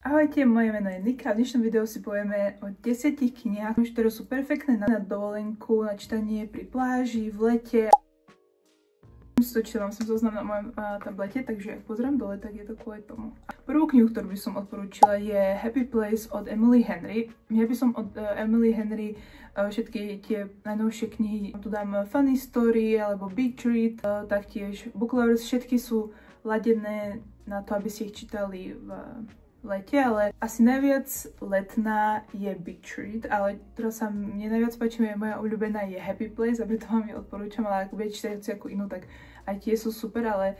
Ahojte, moje meno je Nika a v dnešnom videu si povieme o 10 knihách, ktoré sú perfektné na dovolenku, na čítanie pri pláži, v lete. Vám som zoznam na mojom tablete, takže ak pozriem dole, tak je to kvôli tomu. Prvú knihu, ktorú by som odporúčila, je Happy Place od Emily Henry. Ja by som od Emily Henry všetky tie najnovšie knihy, tu dám Funny Story alebo Beach Read, taktiež Book Lovers, všetky sú ladené na to, aby ste ich čítali v lete, ale asi najviac letná je Beach Read, ale ktorá sa mne najviac páči, moja obľúbená je Happy Place a preto vám ju odporúčam, ale ak budete čítať ako inú, tak aj tie sú super, ale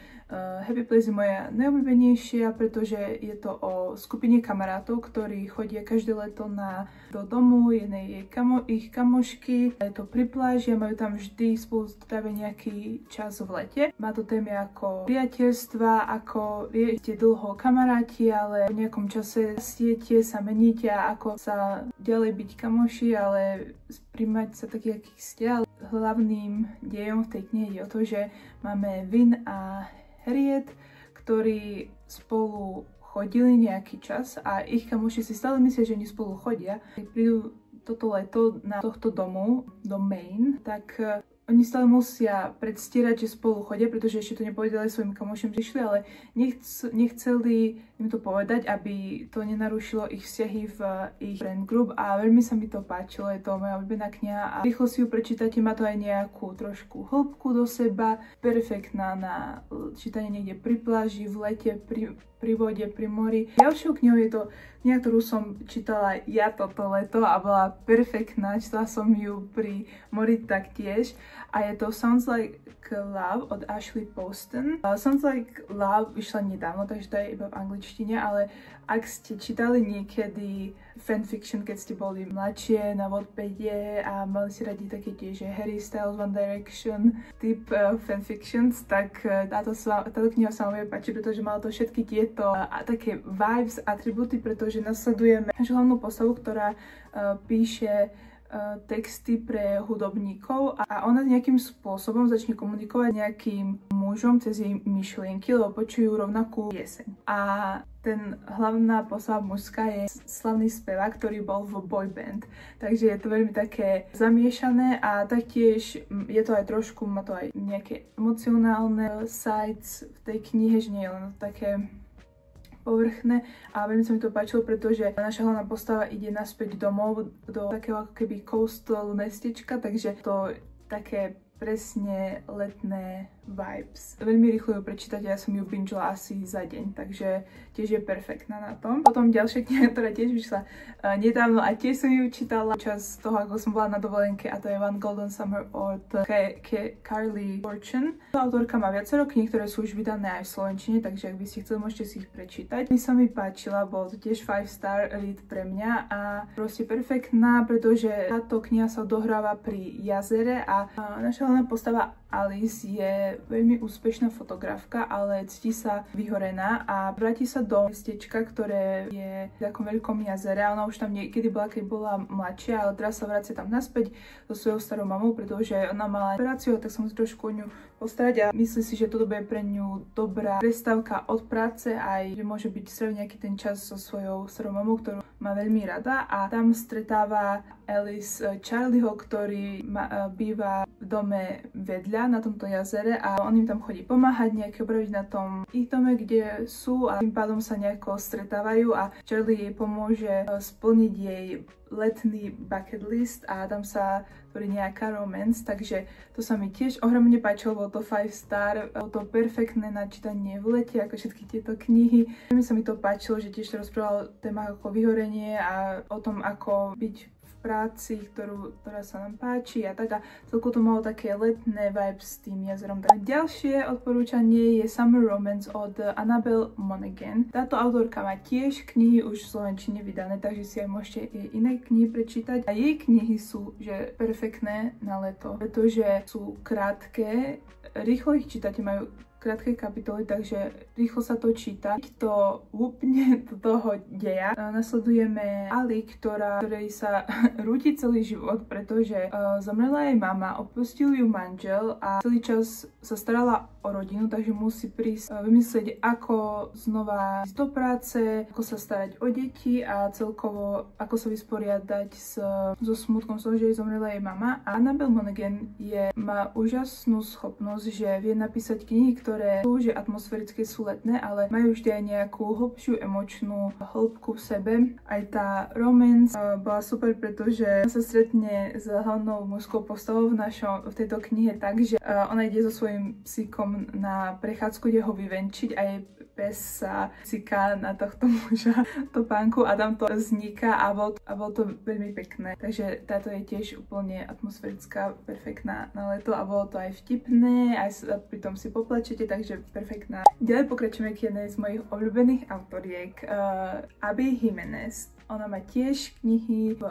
Happy Place je moja najobľúbenejšia, pretože je to o skupine kamarátov, ktorí chodia každé leto do domu jednej ich kamošky. Je to pri pláži a majú tam vždy spolu stráviť nejaký čas v lete. Má to témy ako priateľstva, ako ste dlho kamaráti, ale v nejakom čase stiete, sa meníte a ako sa ďalej byť kamoši, ale príjmať sa taký, aký ste. Hlavným dejom v tej knihe je o to, že máme Vin a Harriet, ktorí spolu chodili nejaký čas a ich kamoši si stále myslia, že oni spolu chodia. Keď prídu toto leto na tohto domu, do Maine, tak oni stále musia predstierať, že spolu chodia, pretože ešte to nepovedali svojim kamošom, že išli, ale nechceli im to povedať, aby to nenarušilo ich vzťahy v ich friend group a veľmi sa mi to páčilo, je to moja obľúbená kniha a rýchlo si ju prečítate, má to aj nejakú trošku hĺbku do seba, perfektná na čítanie niekde pri pláži, v lete, pri vode, pri mori. Ďalšou knihou je to kniha, ktorú som čítala ja toto leto a bola perfektná, čítala som ju pri mori taktiež a je to Sounds Like Love od Ashley Poston. Sounds Like Love vyšla nedávno, takže to je iba v angličtine, ale ak ste čítali niekedy fanfiction, keď ste boli mladšie na Wattpade a mali si radi také tie, že Harry Styles, One Direction typ fanfictions, tak táto kniha sa vám páči, pretože mala to všetky tieto také vibes, atributy, pretože nasledujeme našu hlavnú postavu, ktorá píše texty pre hudobníkov a ona nejakým spôsobom začne komunikovať nejakým mužom cez jej myšlienky, lebo počujú rovnakú pieseň. A ten hlavná postava mužská je slavný spevák, ktorý bol v boy band. Takže je to veľmi také zamiešané a taktiež je to aj trošku, má to aj nejaké emocionálne sides v tej knihe, že nie je len také povrchné a veľmi sa mi to páčilo, pretože naša hlavná postava ide naspäť domov do takého ako keby coastal mestečka, takže to také presne letné vibes. Veľmi rýchlo ju prečítať, ja som ju bingela asi za deň, takže tiež je perfektná na tom. Potom ďalšia kniha, ktorá tiež vyšla nedávno a tiež som ju čítala čas toho, ako som bola na dovolenke a to je One Golden Summer od Carly Fortune. Autorka má viacero kníh, ktoré sú už vydané aj v slovenčine, takže ak by ste chceli, môžete si ich prečítať. Mi sa mi páčila, bol to tiež 5-star read pre mňa a proste perfektná, pretože táto kniha sa dohráva pri jazere a naša hlavná postava Alice je veľmi úspešná fotografka, ale cíti sa vyhorená a vráti sa do mestečka, ktoré je v takom veľkom jazere. Ona už tam niekedy bola, keď bola mladšia, ale teraz sa vracia tam naspäť so svojou starou mamou, pretože ona mala operáciu, tak som sa trošku o ňu postarať a myslí si, že toto bude pre ňu dobrá prestávka od práce aj že môže byť stráviť nejaký ten čas so svojou starou mamou, ktorú má veľmi rada a tam stretáva Alice Charlieho, ktorý býva v dome vedľa na tomto jazere a on im tam chodí pomáhať, nejaké opraviť na tom ich dome, kde sú a tým pádom sa nejako stretávajú a Charlie jej pomôže splniť jej letný bucket list a tam sa tvorí nejaká romance, takže to sa mi tiež ohromne páčilo, bolo to 5-star, bolo to perfektné na čítanie v lete, ako všetky tieto knihy. Veľmi sa mi to páčilo, že tiež to rozprávalo téma ako vyhorenie a o tom, ako byť práci, ktorá sa nám páči a tak a celku to malo také letné vibes s tým jazerom. A ďalšie odporúčanie je Summer Romance od Annabelle Monaghan. Táto autorka má tiež knihy už v slovenčine vydané, takže si aj môžete jej iné knihy prečítať. A jej knihy sú že perfektné na leto, pretože sú krátke, rýchlo ich čítate, majú krátke kapitoly, takže rýchlo sa to číta. To úplne do toho deja. Nasledujeme Ali, ktorej sa rúti celý život, pretože zomrela jej mama, opustil ju manžel a celý čas sa starala o rodinu, takže musí prísť vymyslieť, ako znova ísť do práce, ako sa starať o deti a celkovo ako sa vysporiadať so smutkom z toho, že jej zomrela jej mama. A Annabelle Monaghan má úžasnú schopnosť, že vie napísať knihy, ktoré sú že atmosférické, sú letné, ale majú vždy aj nejakú hlbšiu emočnú hĺbku v sebe. Aj tá romance bola super, pretože sa stretne s hlavnou mužskou postavou v tejto knihe tak, že ona ide so svojím psíkom na prechádzku, kde ho vyvenčiť a jej pes sa ciká na tohto muža topánku a tam to vzniká a bol to veľmi pekné. Takže táto je tiež úplne atmosférická, perfektná na leto a bolo to aj vtipné, aj pritom si poplačete, takže perfektná. Ďalej pokračujeme k jednej z mojich obľúbených autoriek, Abby Jimenez. Ona má tiež knihy, v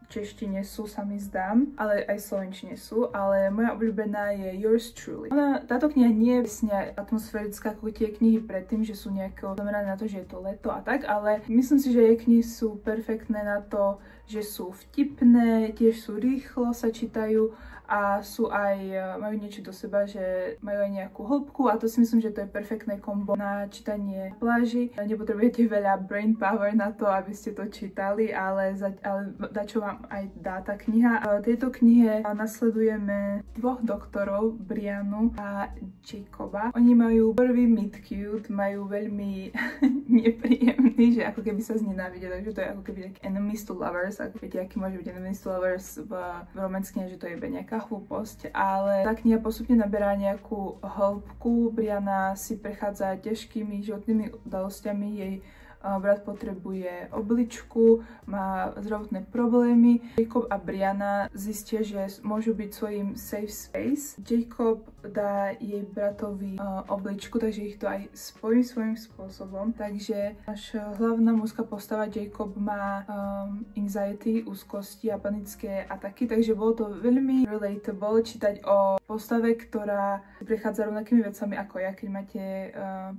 češtine sú, sa mi zdám, ale aj v slovenčine sú, ale moja obľúbená je Yours Truly. Táto kniha nie je presne atmosférická ako tie knihy predtým, že sú nejako zamerané na to, že je to leto a tak, ale myslím si, že jej knihy sú perfektné na to, že sú vtipné, tiež sú rýchlo sa čítajú a sú aj, majú niečo do seba, že majú aj nejakú hĺbku a to si myslím, že to je perfektné kombo na čítanie pláži. Nepotrebujete veľa brain power na to, aby ste to čítali, ale dačo vám aj dá tá kniha. V tejto knihe nasledujeme dvoch doktorov, Brianu a Jacoba. Oni majú prvý meet cute, majú veľmi nepríjemný, že ako keby sa znenávidia, takže to je ako keby taký enemies to lovers, ako viete, aký môže byť enemies to lovers v romanskine, že to je nejaká hlúposť, ale tá kniha postupne naberá nejakú hĺbku. Briana si prechádza ťažkými životnými udalosťami, jej brat potrebuje obličku, má zdravotné problémy. Jacob a Briana zistia, že môžu byť svojím safe space. Jacob dá jej bratovi obličku, takže ich to aj spojí svojím spôsobom. Takže naša hlavná mužská postava Jacob má anxiety, úzkosti a panické ataky, takže bolo to veľmi relatable čítať o postave, ktorá prechádza rovnakými vecami ako ja, keď máte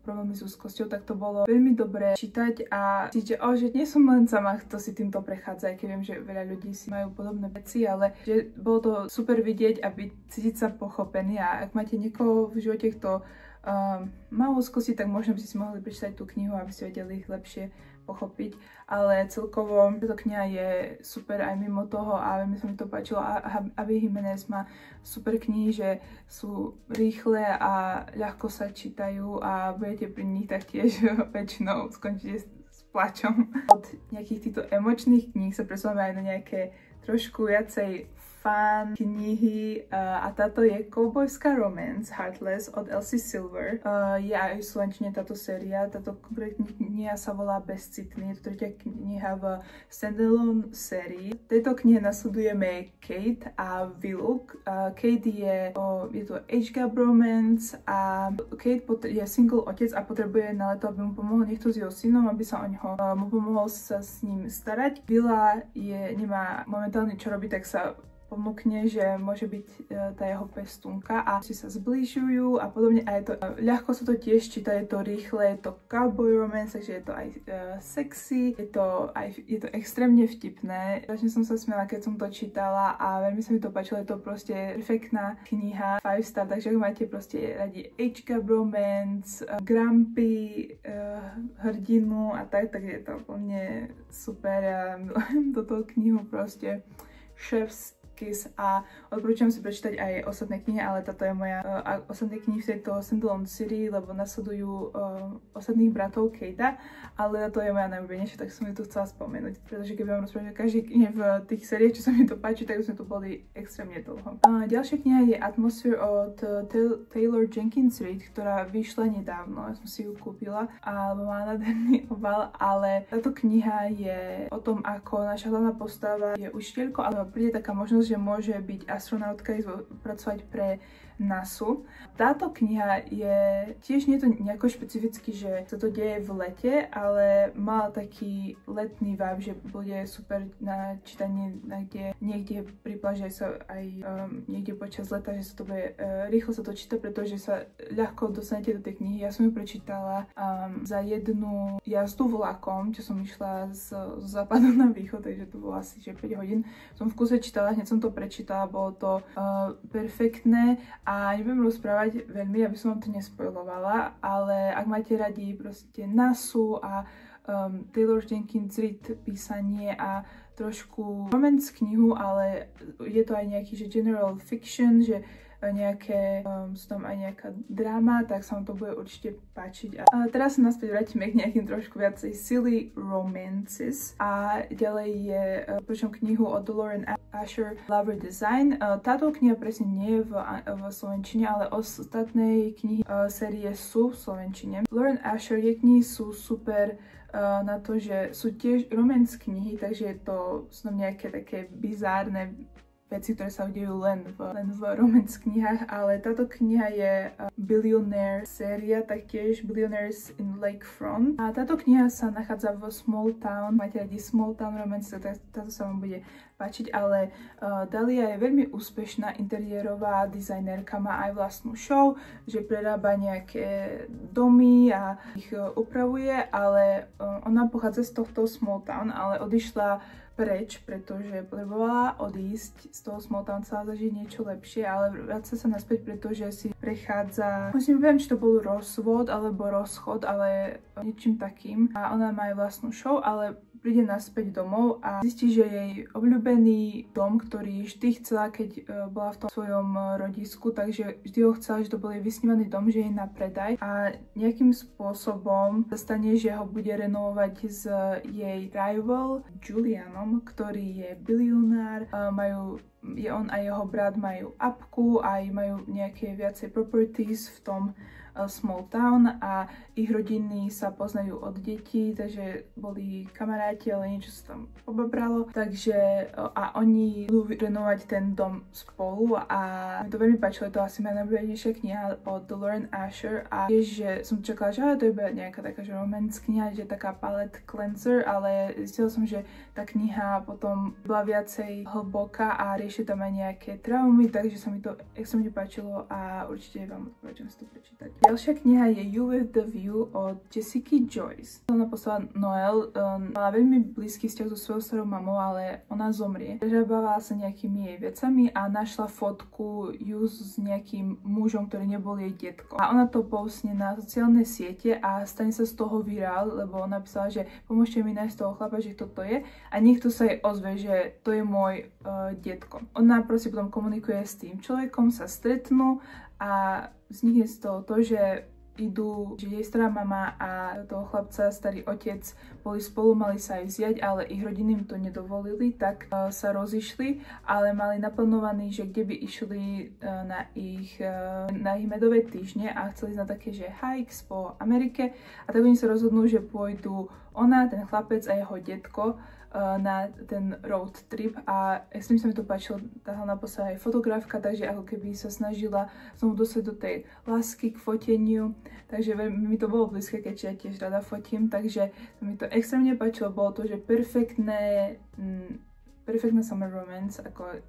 problémy s úzkosťou, tak to bolo veľmi dobré čítať a cítiť, že nie som len sama, kto si týmto prechádza, aj keď viem, že veľa ľudí si majú podobné veci, ale že bolo to super vidieť a cítiť sa pochopený a ak máte niekoho v živote, kto má úzkosti, tak možno by ste si mohli prečítať tú knihu, aby ste vedeli ich lepšie pochopiť, ale celkovo táto kniha je super aj mimo toho a veľmi sa mi to páčilo. Abby Jimenez má super knihy, že sú rýchle a ľahko sa čítajú a budete pri nich taktiež väčšinou skončíte s plačom. Od nejakých týchto emočných kníh sa presúvame aj na nejaké trošku viacej fan knihy a táto je Cowboyská romance Heartless od Elsie Silver. Je aj v slovenčine táto séria, táto konkrétna kniha sa volá Bezcitný, je to tretia kniha v standalone sérii. V tejto knihe nasledujeme Kate a Willow. Kate je to age gap romance a Kate je single otec a potrebuje na leto, aby mu pomohol niekto s jeho synom, aby sa mu pomohol sa s ním starať. Villa nemá momentálne čo robiť, tak sa ponúkne, že môže byť tá jeho pestúnka a si sa zbližujú a podobne a je to ľahko sa to tiež číta, je to rýchle, je to cowboy romance, takže je to aj sexy, je to extrémne vtipné. Začne som sa smiala, keď som to čítala a veľmi sa mi to páčilo, je to proste perfektná kniha, 5 star, takže ak máte proste radi age gap romance, grumpy hrdinu a tak je to úplne super a milujem toto knihu proste chef's kiss a odporúčam si prečítať aj ostatné knihy, ale táto je moja ostatné knihy v tejto standalone sérii, lebo nasledujú ostatných bratov Kate'a, ale táto je moja najobľúbenejšia, tak som ju tu chcela spomenúť, pretože keby vám rozprávať o každej knihe v tých sériách, čo sa mi to páči, tak sme tu boli extrémne dlho. Ďalšia kniha je Atmosphere od Taylor Jenkins Reid, ktorá vyšla nedávno, ja som si ju kúpila, alebo má nádherný obal, ale táto kniha je o tom, ako naša hlavná postava je učiteľko, ale príde taká možnosť, že môže byť astronautka, pracovať pre Nasu. Táto kniha je, tiež nie je to nejako špecificky, že sa to deje v lete, ale mala taký letný vibe, že bude super na čítanie niekde pri pláži sa aj niekde počas leta, že sa to bude rýchlo sa to číta, pretože sa ľahko dostanete do tej knihy. Ja som ju prečítala za jednu jazdu vlakom, čo som išla z západu na východ, takže to bolo asi že 5 hodín. Som v kuse čítala, hneď som to prečítala, bolo to perfektné a nebudem rozprávať veľmi, aby som vám to nespoilovala, ale ak máte radi proste Nasu a Taylor Jenkins Reid písanie a trošku romance knihu, ale je to aj nejaký že general fiction, že nejaké, sú tam aj nejaká dráma, tak sa vám to bude určite páčiť. A teraz sa naspäť vrátime k nejakým trošku viacej silly romances. A ďalej je počom knihu od Lauren Asher Lover Design. Táto kniha presne nie je v slovenčine, ale ostatné knihy série sú v slovenčine. Lauren Asher, jej knihy sú super na to, že sú tiež romance knihy, takže sú tam nejaké také bizárne veci, ktoré sa udejú len v romance knihách, ale táto kniha je Billionaire séria, taktiež Billionaires in Lakefront. A táto kniha sa nachádza v Small Town. Máte radi Small Town romance, tak táto sa vám bude páčiť, ale Dahlia je veľmi úspešná interiérová dizajnerka, má aj vlastnú show, že prerába nejaké domy a ich upravuje, ale ona pochádza z tohto Small Town, ale odišla preč, pretože potrebovala odísť z toho small town, chcela zažiť niečo lepšie, ale vráca sa naspäť, pretože si prechádza, musím neviem, či to bol rozvod alebo rozchod, ale niečím takým. A ona má aj vlastnú show, ale príde naspäť domov a zistí, že jej obľúbený dom, ktorý vždy chcela, keď bola v tom svojom rodisku, takže vždy ho chcela, že to bol jej vysnívaný dom, že je na predaj a nejakým spôsobom sa stane, že ho bude renovovať s jej rival Julianom, ktorý je bilionár, on a jeho brat majú apku, aj majú nejaké viacej properties v tom small town a ich rodiny sa poznajú od detí, takže boli kamaráti, ale niečo sa tam obabralo, takže a oni budú renovovať ten dom spolu a mi to veľmi páčilo, to asi moja najobľúbenejšia kniha od Lauren Asher a tiež, že som čakala, že to je nejaká taká že romance kniha, že taká palette cleanser, ale zistila som, že tá kniha potom bola viacej hlboká a rieši tam aj nejaké traumy, takže sa mi to extrémne páčilo a určite vám odporúčam si to prečítať. Ďalšia kniha je You with the View od Jessica Joyce. Ona poslala Noel, mala veľmi blízky vzťah so svojou starou mamou, ale ona zomrie. Prežávala sa nejakými jej vecami a našla fotku ju s nejakým mužom, ktorý nebol jej detko. A ona to postne na sociálne siete a stane sa z toho virál, lebo ona písala, že pomôžte mi nájsť toho chlapa, že kto to je a niekto sa jej ozve, že to je môj detko. Ona proste potom komunikuje s tým človekom, sa stretnú a vznikne z toho to, že že jej stará mama a toho chlapca, starý otec boli spolu, mali sa aj vziať, ale ich rodiny im to nedovolili, tak sa rozišli, ale mali naplánovaný, že kde by išli na ich medové týždne a chceli na také, že hikes po Amerike a tak oni sa rozhodnú, že pôjdu ona, ten chlapec a jeho detko na ten road trip a extrémne sa mi to páčilo, tá hlavná postava je fotografka, takže ako keby sa snažila znovu dostať do tej lásky k foteniu, takže mi to bolo blízke, keďže ja tiež rada fotím, takže mi to extrémne páčilo, bolo to, že perfektné summer romance, ako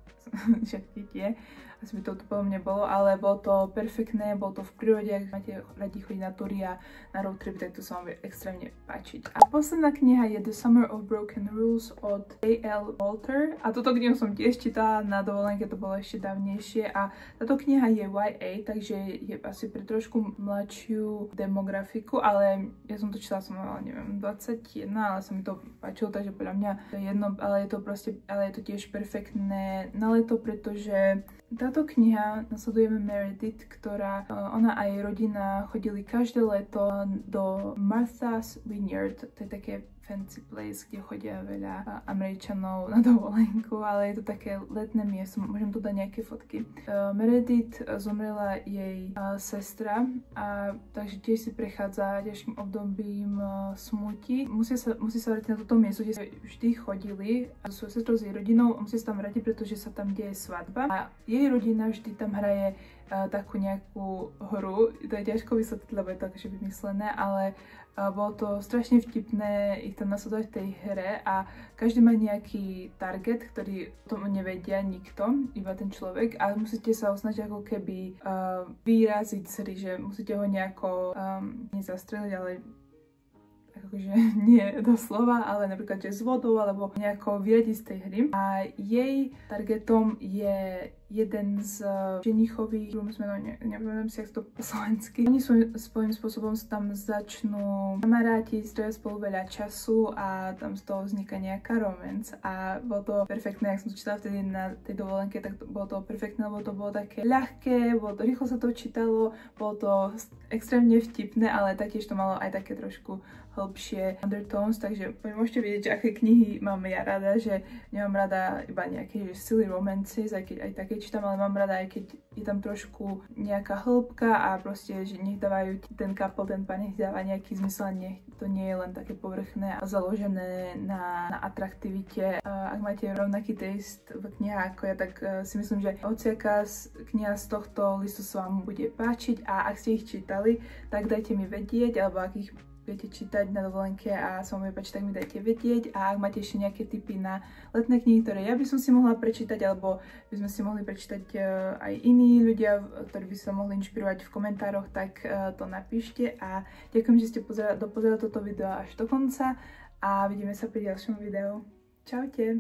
všetky tie, asi by to podľa mňa bolo, ale bolo to perfektné, bolo to v prírode, ak máte radi chodiť na túry a na road trip, tak to sa vám bude extrémne páčiť. A posledná kniha je The Summer of Broken Rules od A.L. Walter a túto knihu som tiež čítala na dovolenke, to bolo ešte dávnejšie a táto kniha je YA, takže je asi pre trošku mladšiu demografiku, ale ja som to čítala, som mala, neviem, 21, ale sa mi to páčilo, takže podľa mňa to je jedno, ale je to tiež perfektné na leto, pretože táto kniha nasledujeme Meredith, ktorá ona a jej rodina chodili každé leto do Martha's Vineyard, to je také fancy place, kde chodia veľa Američanov na dovolenku, ale je to také letné miesto, môžem tu dať nejaké fotky. Meredith zomrela jej sestra, a takže tiež si prechádza ťažkým obdobím smúti. Musí sa vrátiť na toto miesto, kde sa vždy chodili so svojou sestrou, s jej rodinou, musí sa tam vrátiť, pretože sa tam deje svadba a jej rodina vždy tam hraje takú nejakú hru. To je ťažko vysvetliť, lebo je to akože vymyslené, ale bolo to strašne vtipné ich tam nasledovať v tej hre a každý má nejaký target, ktorý o tom nevedia nikto, iba ten človek a musíte sa ho snažiť ako keby vyraziť z hry, že musíte ho nejako nezastreliť, ale akože nie doslova, ale napríklad že s vodou alebo nejako vyradiť z tej hry. A jej targetom je jeden z ženichových groomsmenov, neviem si, jak to po slovensky. Oni svojím spôsobom tam začnú kamarátiť, strávia spolu veľa času a tam z toho vzniká nejaká romance. A bolo to perfektné, jak som to čítala vtedy na tej dovolenke, tak bolo to perfektné, lebo to bolo také ľahké, rýchlo sa to čítalo, bolo to extrémne vtipné, ale taktiež to malo aj také trošku hlbšie undertones, takže môžete vidieť, že aké knihy mám ja rada, že nemám rada iba nejaké silly romances, aj keď aj také čítam, ale mám rada aj keď je tam trošku nejaká hĺbka a proste, že nech dávajú ten couple, ten pán nech dáva nejaký zmysel, nech to nie je len také povrchné a založené na atraktivite. Ak máte rovnaký taste v knihách ako ja, tak si myslím, že hociaká kniha z tohto listu sa vám bude páčiť a ak ste ich čítali, tak dajte mi vedieť, alebo ak ich viete čítať na dovolenke a sa vám páči, tak mi dajte vedieť. A ak máte ešte nejaké tipy na letné knihy, ktoré ja by som si mohla prečítať, alebo by sme si mohli prečítať aj iní ľudia, ktorí by sa mohli inšpirovať v komentároch, tak to napíšte. A ďakujem, že ste dopozerali toto video až do konca a vidíme sa pri ďalšom videu. Čaute!